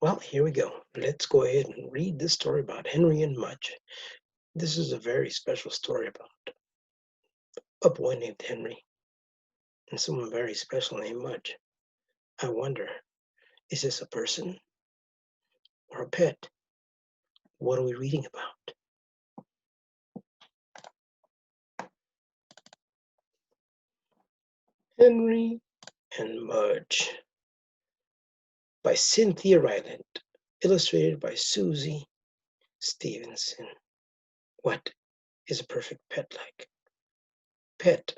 Well, here we go. Let's go ahead and read this story about Henry and Mudge. This is a very special story about a boy named Henry and someone very special named Mudge. I wonder, is this a person or a pet? What are we reading about? Henry and Mudge by Cynthia Ryland, illustrated by Susie Stevenson. What is a perfect pet like? Pet.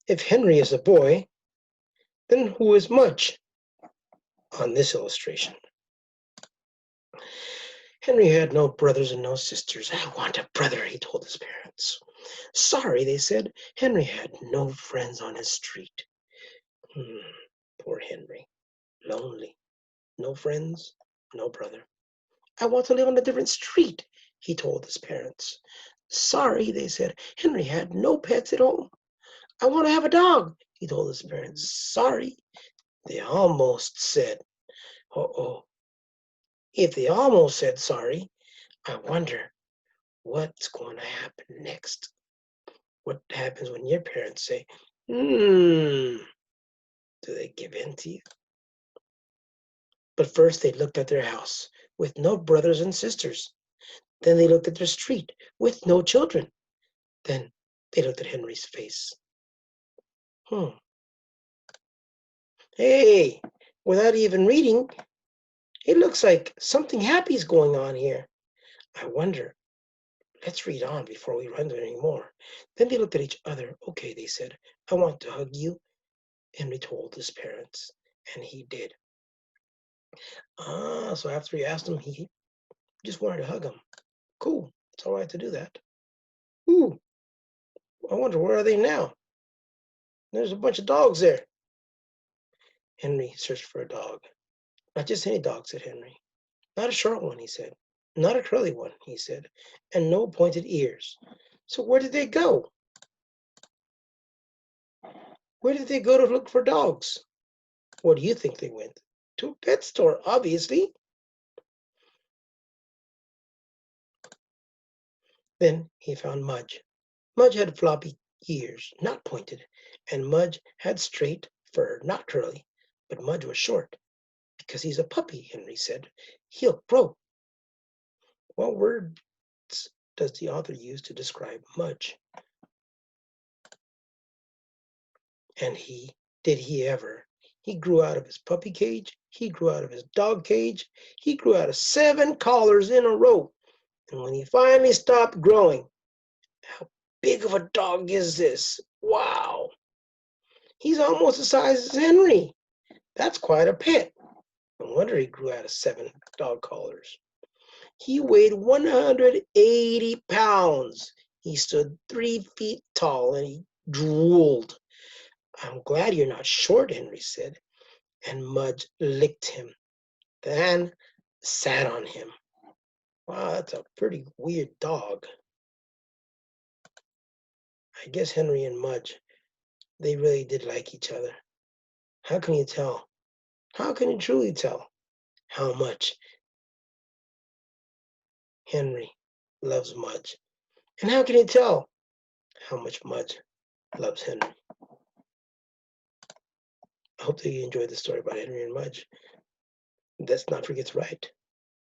If Henry is a boy, then who is Mudge on this illustration? Henry had no brothers and no sisters. I want a brother, he told his parents. Sorry, they said. Henry had no friends on his street. Poor Henry. Lonely. No friends, no brother. I want to live on a different street, he told his parents. Sorry, they said. Henry had no pets at home. I want to have a dog, he told his parents. Sorry, they almost said. Uh-oh. If they almost said sorry, I wonder what's going to happen next. What happens when your parents say, do they give in to you? But first they looked at their house with no brothers and sisters. Then they looked at their street with no children. Then they looked at Henry's face. Hey, without even reading, it looks like something happy is going on here. I wonder. Let's read on before we run to any more. Then they looked at each other. Okay, they said, I want to hug you. Henry told his parents, and he did. So after he asked him, he just wanted to hug him. Cool. It's all right to do that. Ooh, I wonder where are they now? There's a bunch of dogs there. Henry searched for a dog. Not just any dog, said Henry. Not a short one, he said. Not a curly one, he said. And no pointed ears. So where did they go? Where did they go to look for dogs? What do you think they went? To a pet store, obviously. Then he found Mudge. Mudge had floppy ears, not pointed, and Mudge had straight fur, not curly. But Mudge was short. Because he's a puppy, Henry said. He'll grow. What words does the author use to describe Mudge? And did he ever? He grew out of his puppy cage. He grew out of his dog cage. He grew out of 7 collars in a row. And when he finally stopped growing, how big of a dog is this? Wow. He's almost the size as Henry. That's quite a pet. No wonder he grew out of 7 dog collars. He weighed 180 pounds. He stood 3 feet tall and he drooled. I'm glad you're not short, Henry said. And Mudge licked him, then sat on him. Wow, that's a pretty weird dog. I guess Henry and Mudge, they really did like each other. How can you tell? How can you truly tell how much Henry loves Mudge? And how can you tell how much Mudge loves Henry? I hope that you enjoyed the story about Henry and Mudge. Let's not forget to write.